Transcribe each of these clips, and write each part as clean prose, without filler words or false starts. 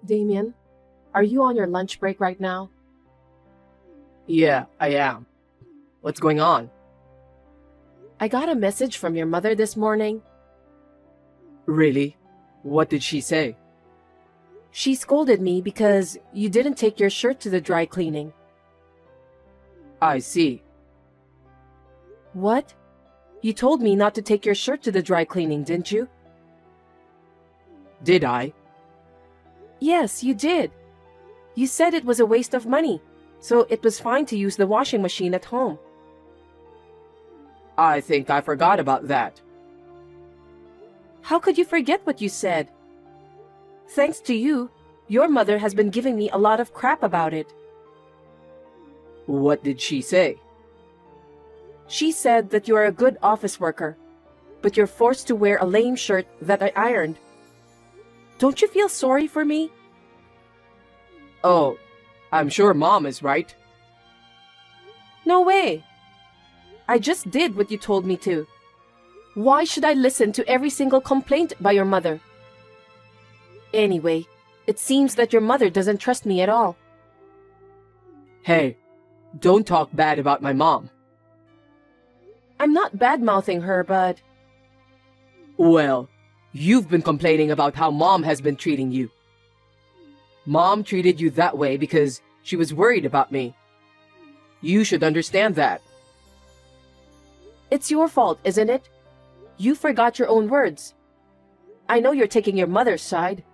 Damien, are you on your lunch break right now? Yeah, I am. What's going on? I got a message from your mother this morning. Really? What did she say? She scolded me because you didn't take your shirt to the dry cleaning. I see. What? You told me not to take your shirt to the dry cleaning, didn't you? Did I? Yes, you did. You said it was a waste of money, so it was fine to use the washing machine at home. I think I forgot about that. How could you forget what you said? Thanks to you, your mother has been giving me a lot of crap about it. What did she say? She said that you are a good office worker, but you're forced to wear a lame shirt that I ironed. Don't you feel sorry for me? Oh, I'm sure Mom is right. No way. I just did what you told me to. Why should I listen to every single complaint by your mother? Anyway, it seems that your mother doesn't trust me at all. Hey, don't talk bad about my mom. I'm not bad-mouthing her, but... Well, you've been complaining about how Mom has been treating you. Mom treated you that way because she was worried about me. You should understand that. It's your fault, isn't it? You forgot your own words. I know you're taking your mother's side.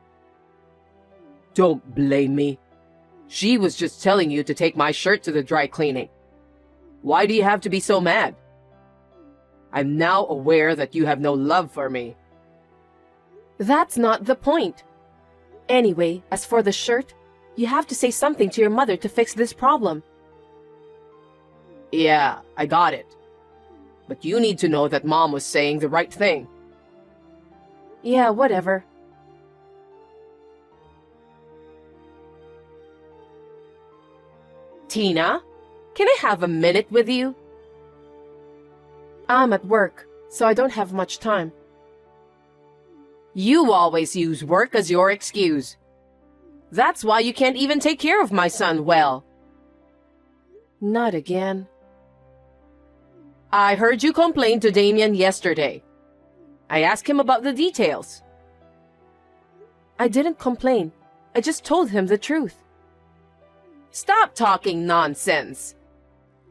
Don't blame me. She was just telling you to take my shirt to the dry cleaning. Why do you have to be so mad? I'm now aware that you have no love for me. That's not the point. Anyway, as for the shirt, you have to say something to your mother to fix this problem. Yeah, I got it. But you need to know that Mom was saying the right thing. Yeah, whatever. Tina, can I have a minute with you? I'm at work, so I don't have much time. You always use work as your excuse. That's why you can't even take care of my son well. Not again. I heard you complain to Damien yesterday. I asked him about the details. I didn't complain. I just told him the truth. Stop talking nonsense.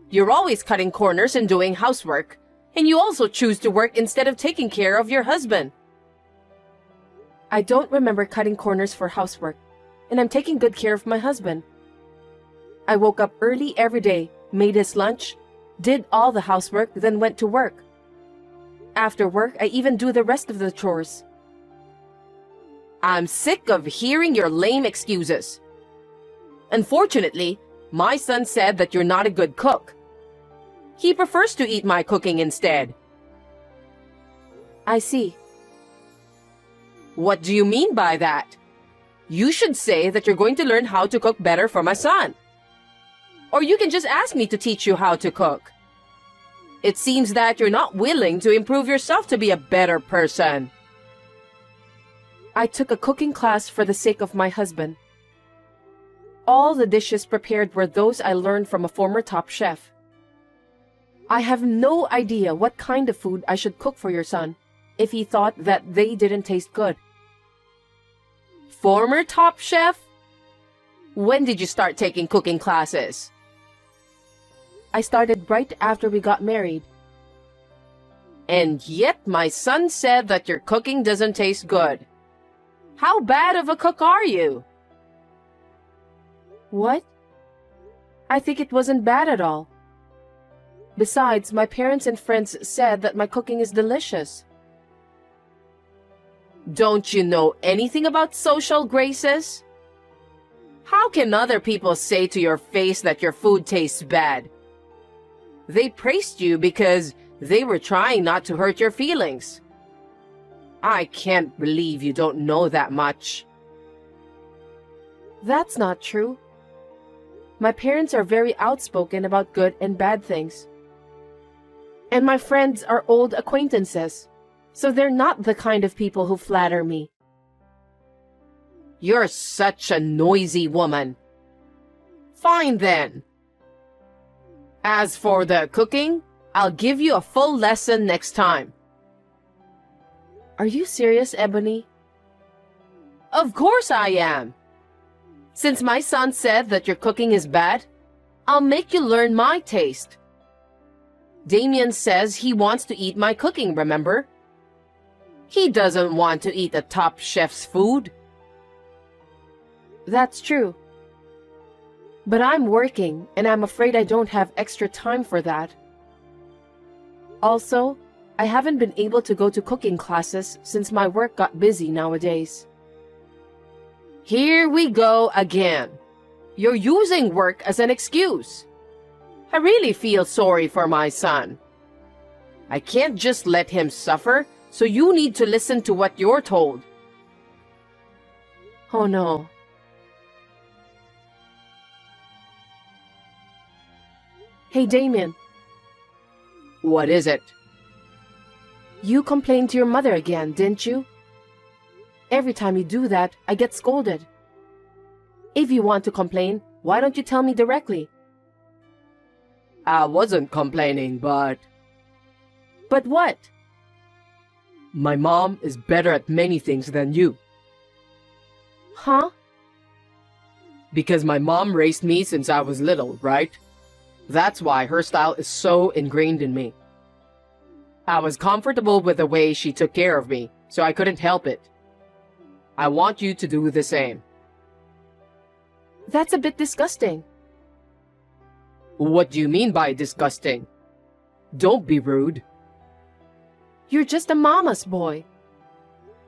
You're always cutting corners and doing housework, and you also choose to work instead of taking care of your husband. I don't remember cutting corners for housework, and I'm taking good care of my husband. I woke up early every day, made his lunch, did all the housework, then went to work. After work, I even do the rest of the chores. I'm sick of hearing your lame excuses. Unfortunately, my son said that you're not a good cook. He prefers to eat my cooking instead. I see. What do you mean by that? You should say that you're going to learn how to cook better for my son. Or you can just ask me to teach you how to cook. It seems that you're not willing to improve yourself to be a better person. I took a cooking class for the sake of my husband. All the dishes prepared were those I learned from a former top chef. I have no idea what kind of food I should cook for your son if he thought that they didn't taste good. Former top chef? When did you start taking cooking classes? I started right after we got married. And yet my son said that your cooking doesn't taste good. How bad of a cook are you? What? I think it wasn't bad at all. Besides, my parents and friends said that my cooking is delicious. Don't you know anything about social graces? How can other people say to your face that your food tastes bad? They praised you because they were trying not to hurt your feelings. I can't believe you don't know that much. That's not true. My parents are very outspoken about good and bad things. And my friends are old acquaintances, so they're not the kind of people who flatter me. You're such a noisy woman. Fine then. As for the cooking, I'll give you a full lesson next time. Are you serious, Ebony? Of course I am. Since my son said that your cooking is bad, I'll make you learn my taste. Damien says he wants to eat my cooking, remember? He doesn't want to eat the top chef's food. That's true. But I'm working, and I'm afraid I don't have extra time for that. Also, I haven't been able to go to cooking classes since my work got busy nowadays. Here we go again. You're using work as an excuse. I really feel sorry for my son. I can't just let him suffer, so you need to listen to what you're told. Oh no. Hey, Damien. What is it? You complained to your mother again, didn't you? Every time you do that, I get scolded. If you want to complain, why don't you tell me directly? I wasn't complaining, but... But what? My mom is better at many things than you. Huh? Because my mom raised me since I was little, right? That's why her style is so ingrained in me. I was comfortable with the way she took care of me, so I couldn't help it. I want you to do the same. That's a bit disgusting. What do you mean by disgusting? Don't be rude. You're just a mama's boy.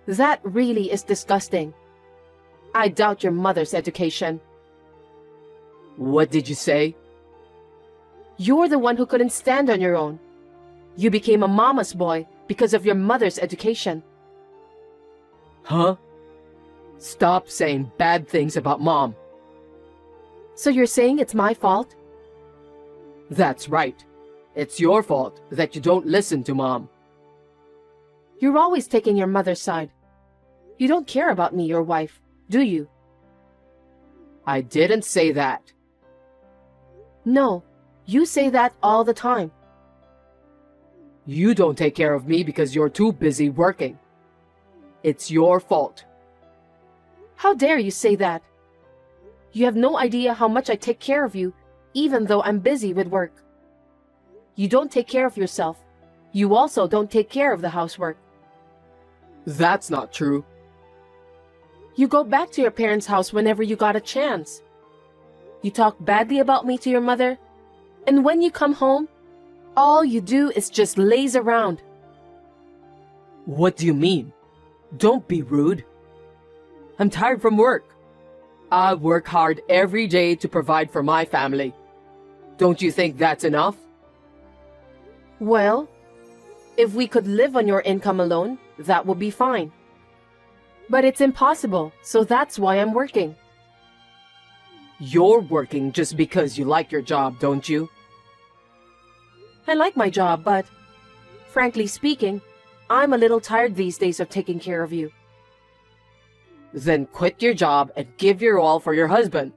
That really is disgusting. I doubt your mother's education. What did you say? You're the one who couldn't stand on your own. You became a mama's boy because of your mother's education. Huh? Stop saying bad things about mom. So you're saying it's my fault? That's right. It's your fault that you don't listen to mom. You're always taking your mother's side. You don't care about me, your wife, do you? I didn't say that. No, you say that all the time. You don't take care of me because you're too busy working. It's your fault. How dare you say that? You have no idea how much I take care of you, even though I'm busy with work. You don't take care of yourself. You also don't take care of the housework. That's not true. You go back to your parents' house whenever you got a chance. You talk badly about me to your mother, and when you come home, all you do is just laze around. What do you mean? Don't be rude. I'm tired from work. I work hard every day to provide for my family. Don't you think that's enough? Well, if we could live on your income alone, that would be fine. But it's impossible, so that's why I'm working. You're working just because you like your job, don't you? I like my job, but, frankly speaking, I'm a little tired these days of taking care of you. Then quit your job and give your all for your husband.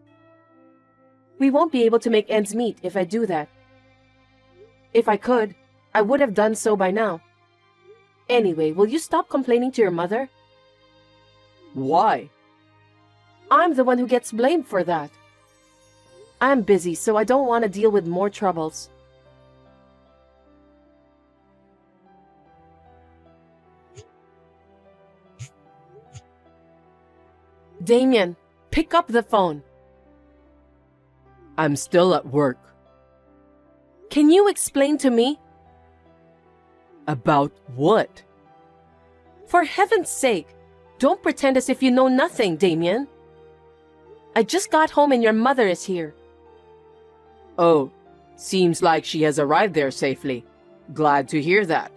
We won't be able to make ends meet if I do that. If I could, I would have done so by now. Anyway, will you stop complaining to your mother? Why? I'm the one who gets blamed for that. I'm busy, so I don't want to deal with more troubles. Damien, pick up the phone. I'm still at work. Can you explain to me? About what? For heaven's sake, don't pretend as if you know nothing, Damien. I just got home and your mother is here. Oh, seems like she has arrived there safely. Glad to hear that.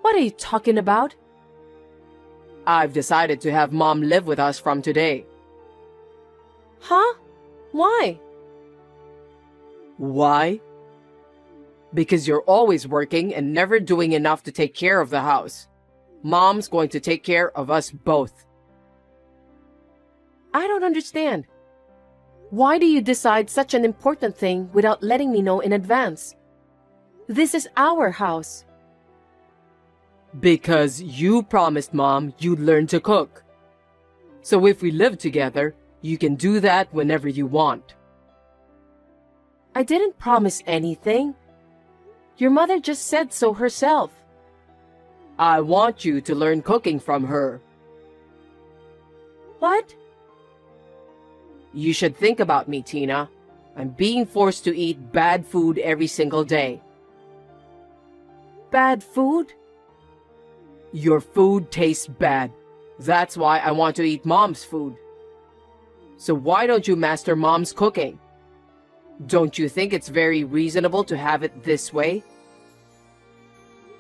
What are you talking about? I've decided to have mom live with us from today. Huh? Why? Why? Because you're always working and never doing enough to take care of the house. Mom's going to take care of us both. I don't understand. Why do you decide such an important thing without letting me know in advance? This is our house. Because you promised Mom you'd learn to cook. So if we live together, you can do that whenever you want. I didn't promise anything. Your mother just said so herself. I want you to learn cooking from her. What? You should think about me, Tina. I'm being forced to eat bad food every single day. Bad food? Your food tastes bad. That's why I want to eat Mom's food. So why don't you master Mom's cooking? Don't you think it's very reasonable to have it this way?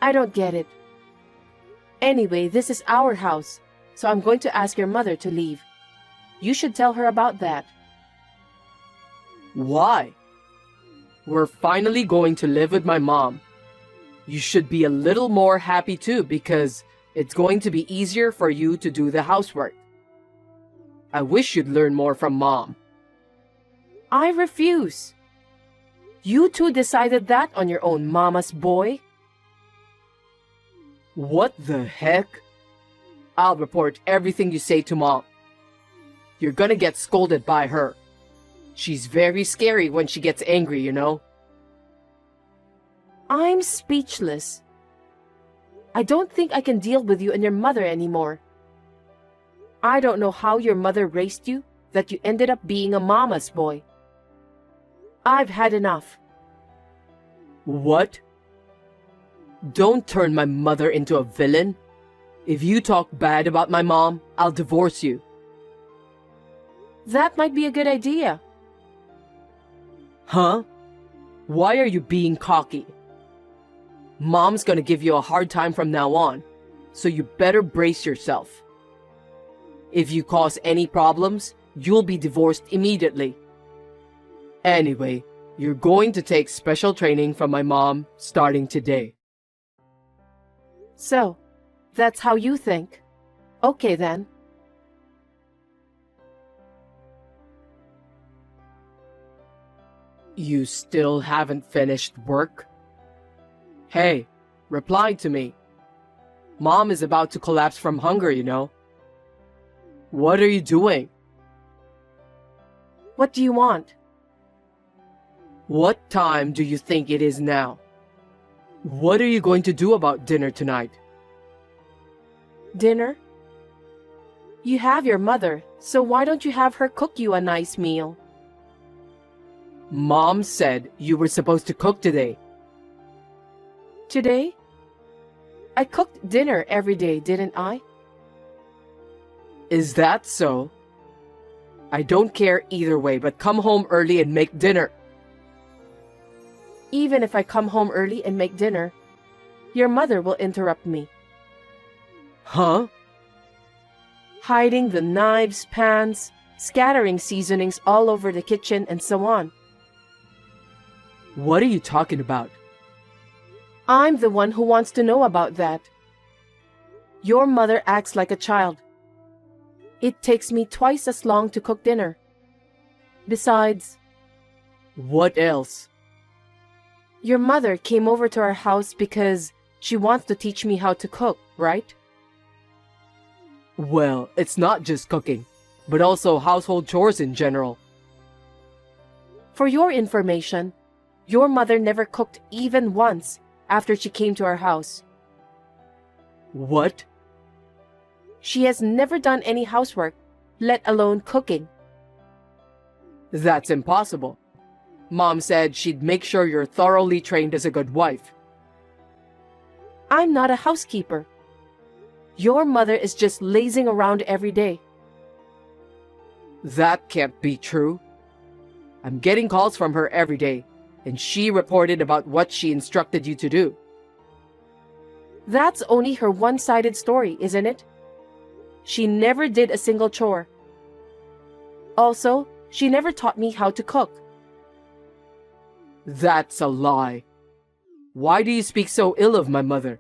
I don't get it. Anyway, this is our house, so I'm going to ask your mother to leave. You should tell her about that. Why? We're finally going to live with my mom. You should be a little more happy too, because it's going to be easier for you to do the housework. I wish you'd learn more from Mom. I refuse. You two decided that on your own, mama's boy. What the heck? I'll report everything you say to Mom. You're gonna get scolded by her. She's very scary when she gets angry, you know. I'm speechless. I don't think I can deal with you and your mother anymore. I don't know how your mother raised you, that you ended up being a mama's boy. I've had enough. What? Don't turn my mother into a villain. If you talk bad about my mom, I'll divorce you. That might be a good idea. Huh? Why are you being cocky? Mom's gonna give you a hard time from now on, so you better brace yourself. If you cause any problems, you'll be divorced immediately. Anyway, you're going to take special training from my mom starting today. So, that's how you think. Okay then. You still haven't finished work? Hey, reply to me. Mom is about to collapse from hunger, you know. What are you doing? What do you want? What time do you think it is now? What are you going to do about dinner tonight? Dinner? You have your mother, so why don't you have her cook you a nice meal? Mom said you were supposed to cook today. Today? I cooked dinner every day, didn't I? Is that so? I don't care either way, but come home early and make dinner. Even if I come home early and make dinner, your mother will interrupt me. Huh? Hiding the knives, pans, scattering seasonings all over the kitchen, and so on. What are you talking about? I'm the one who wants to know about that. Your mother acts like a child. It takes me twice as long to cook dinner. Besides, What else? your mother came over to our house because she wants to teach me how to cook, right? Well, it's not just cooking, but also household chores in general. For your information, your mother never cooked even once after she came to our house. What? She has never done any housework, let alone cooking. That's impossible. Mom said she'd make sure you're thoroughly trained as a good wife. I'm not a housekeeper. Your mother is just lazing around every day. That can't be true. I'm getting calls from her every day, and she reported about what she instructed you to do. That's only her one-sided story, isn't it? She never did a single chore. Also, she never taught me how to cook. That's a lie. Why do you speak so ill of my mother?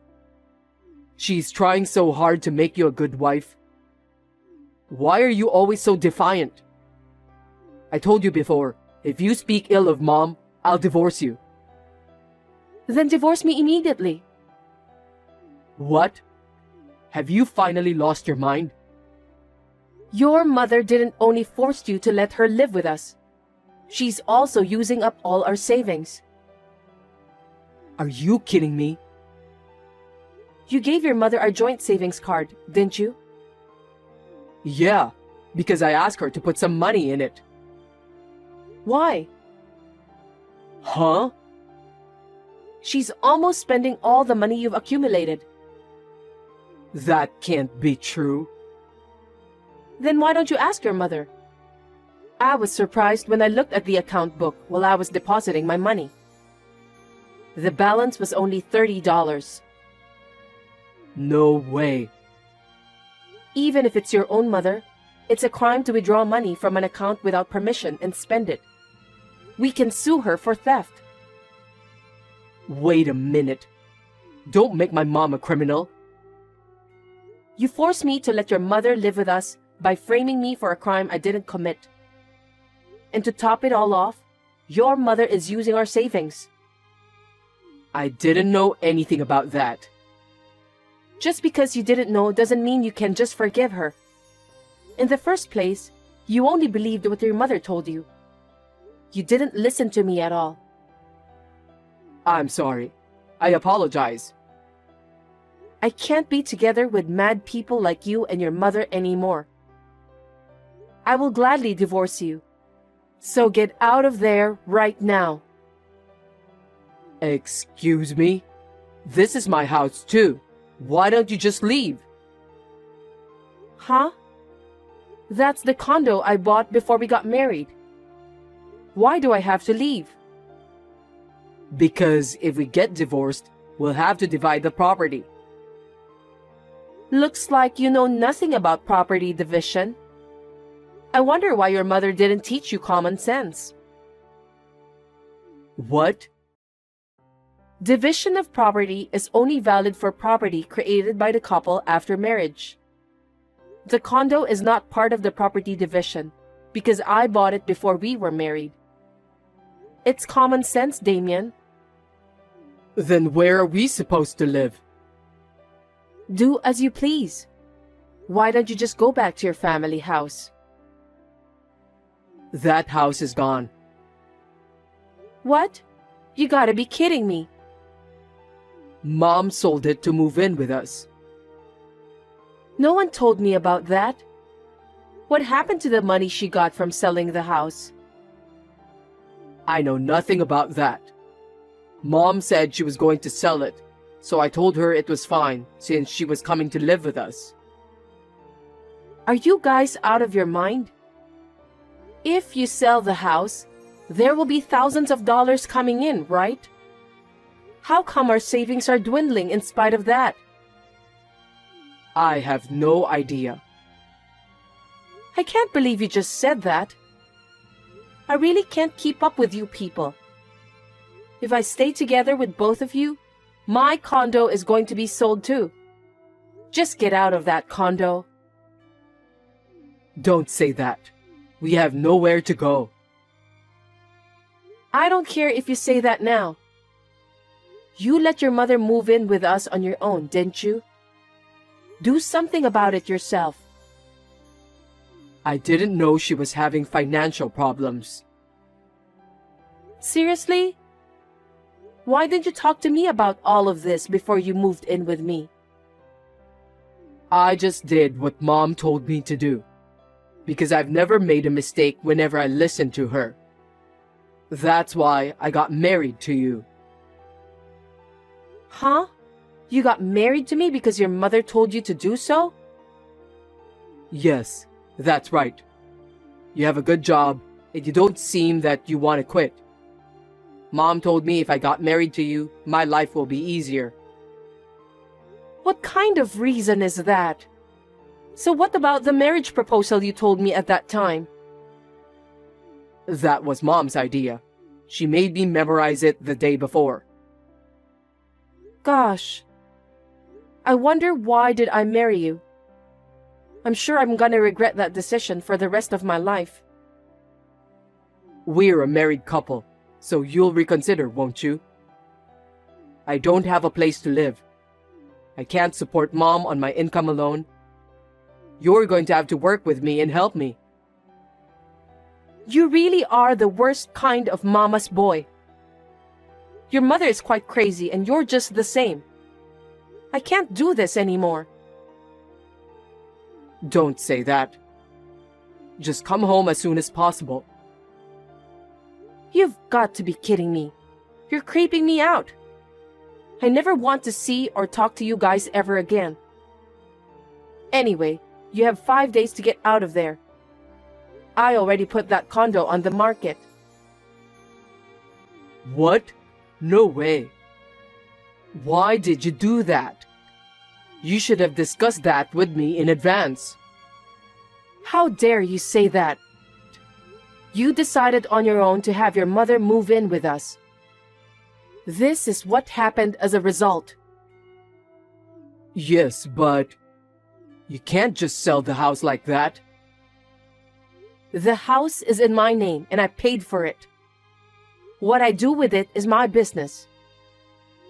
She's trying so hard to make you a good wife. Why are you always so defiant? I told you before, if you speak ill of Mom, I'll divorce you. Then divorce me immediately. What? Have you finally lost your mind? Your mother didn't only force you to let her live with us. She's also using up all our savings. Are you kidding me? You gave your mother our joint savings card, didn't you? Yeah, because I asked her to put some money in it. Why? Huh? She's almost spending all the money you've accumulated. That can't be true. Then why don't you ask your mother? I was surprised when I looked at the account book while I was depositing my money. The balance was only $30. No way. Even if it's your own mother, it's a crime to withdraw money from an account without permission and spend it. We can sue her for theft. Wait a minute. Don't make my mom a criminal. You forced me to let your mother live with us by framing me for a crime I didn't commit. And to top it all off, your mother is using our savings. I didn't know anything about that. Just because you didn't know doesn't mean you can just forgive her. In the first place, you only believed what your mother told you. You didn't listen to me at all. I'm sorry. I apologize. I can't be together with mad people like you and your mother anymore. I will gladly divorce you. So get out of there right now. Excuse me? This is my house too. Why don't you just leave? Huh? That's the condo I bought before we got married. Why do I have to leave? Because if we get divorced, we'll have to divide the property. Looks like you know nothing about property division. I wonder why your mother didn't teach you common sense. What? Division of property is only valid for property created by the couple after marriage. The condo is not part of the property division because I bought it before we were married. It's common sense, Damien. Then where are we supposed to live? Do as you please. Why don't you just go back to your family house? That house is gone. What? You gotta be kidding me. Mom sold it to move in with us. No one told me about that. What happened to the money she got from selling the house? I know nothing about that. Mom said she was going to sell it, so I told her it was fine since she was coming to live with us. Are you guys out of your mind? If you sell the house, there will be thousands of dollars coming in, right? How come our savings are dwindling in spite of that? I have no idea. I can't believe you just said that. I really can't keep up with you people. If I stay together with both of you, my condo is going to be sold too. Just get out of that condo. Don't say that. We have nowhere to go. I don't care if you say that now. You let your mother move in with us on your own, didn't you? Do something about it yourself. I didn't know she was having financial problems. Seriously? Why didn't you talk to me about all of this before you moved in with me? I just did what Mom told me to do, because I've never made a mistake whenever I listened to her. That's why I got married to you. Huh? You got married to me because your mother told you to do so? Yes, that's right. You have a good job, and you don't seem that you want to quit. Mom told me if I got married to you, my life will be easier. What kind of reason is that? So what about the marriage proposal you told me at that time? That was Mom's idea. She made me memorize it the day before. Gosh. I wonder why did I marry you? I'm sure I'm gonna regret that decision for the rest of my life. We're a married couple, so you'll reconsider, won't you? I don't have a place to live. I can't support Mom on my income alone. You're going to have to work with me and help me. You really are the worst kind of mama's boy. Your mother is quite crazy and you're just the same. I can't do this anymore. Don't say that. Just come home as soon as possible. You've got to be kidding me. You're creeping me out. I never want to see or talk to you guys ever again. Anyway, you have 5 days to get out of there. I already put that condo on the market. What? No way. Why did you do that? You should have discussed that with me in advance. How dare you say that? You decided on your own to have your mother move in with us. This is what happened as a result. Yes, but you can't just sell the house like that. The house is in my name and I paid for it. What I do with it is my business.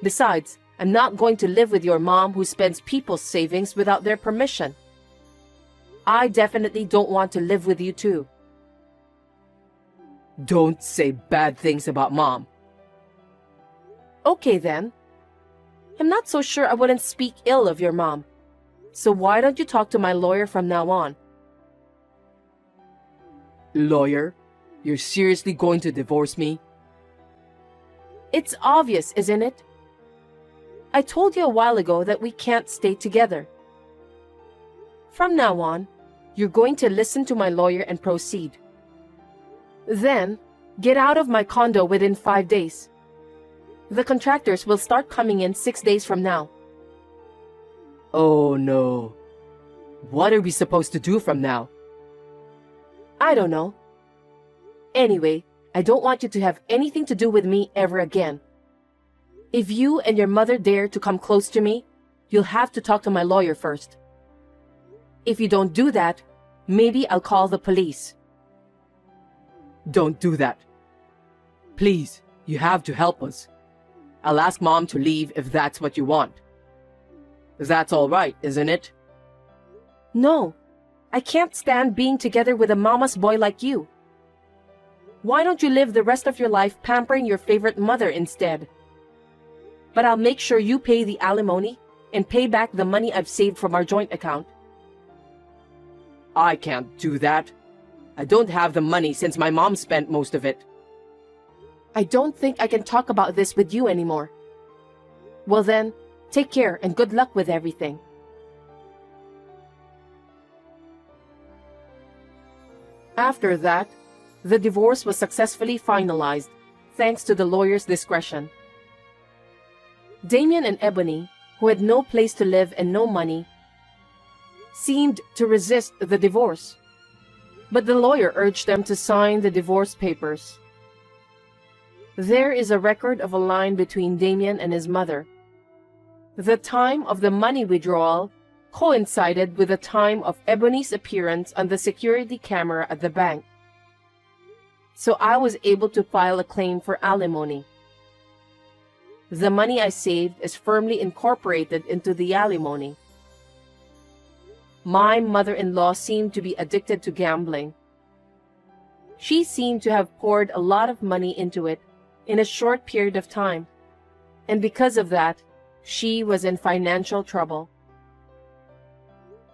Besides, I'm not going to live with your mom who spends people's savings without their permission. I definitely don't want to live with you too. Don't say bad things about Mom. Okay then. I'm not so sure I wouldn't speak ill of your mom. So why don't you talk to my lawyer from now on? Lawyer? You're seriously going to divorce me? It's obvious, isn't it? I told you a while ago that we can't stay together. From now on, you're going to listen to my lawyer and proceed. Then, get out of my condo within 5 days. The contractors will start coming in 6 days from now. Oh no. What are we supposed to do from now? I don't know. Anyway, I don't want you to have anything to do with me ever again. If you and your mother dare to come close to me, you'll have to talk to my lawyer first. If you don't do that, maybe I'll call the police. Don't do that. Please, you have to help us. I'll ask Mom to leave if that's what you want. That's all right, isn't it? No, I can't stand being together with a mama's boy like you. Why don't you live the rest of your life pampering your favorite mother instead? But I'll make sure you pay the alimony and pay back the money I've saved from our joint account. I can't do that. I don't have the money since my mom spent most of it. I don't think I can talk about this with you anymore. Well then, take care and good luck with everything. After that, the divorce was successfully finalized, thanks to the lawyer's discretion. Damien and Ebony, who had no place to live and no money, seemed to resist the divorce, but the lawyer urged them to sign the divorce papers. There is a record of a line between Damien and his mother. The time of the money withdrawal coincided with the time of Ebony's appearance on the security camera at the bank. So I was able to file a claim for alimony. The money I saved is firmly incorporated into the alimony. My mother-in-law seemed to be addicted to gambling. She seemed to have poured a lot of money into it in a short period of time, and because of that, she was in financial trouble.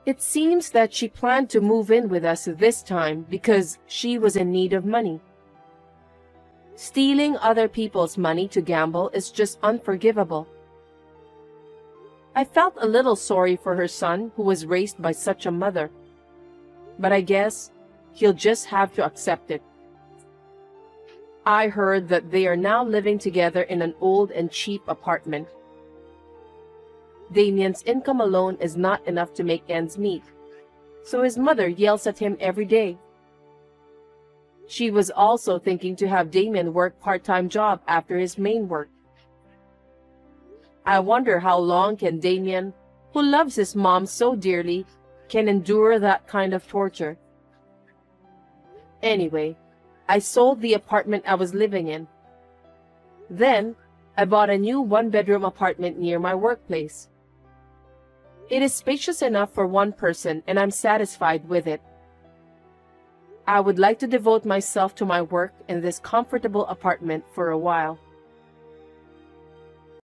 It seems that she planned to move in with us this time because she was in need of money. Stealing other people's money to gamble is just unforgivable. I felt a little sorry for her son who was raised by such a mother, but I guess he'll just have to accept it. I heard that they are now living together in an old and cheap apartment. Damien's income alone is not enough to make ends meet, so his mother yells at him every day. She was also thinking to have Damien work part-time job after his main work. I wonder how long can Damien, who loves his mom so dearly, can endure that kind of torture. Anyway, I sold the apartment I was living in. Then, I bought a new one-bedroom apartment near my workplace. It is spacious enough for one person and I'm satisfied with it. I would like to devote myself to my work in this comfortable apartment for a while.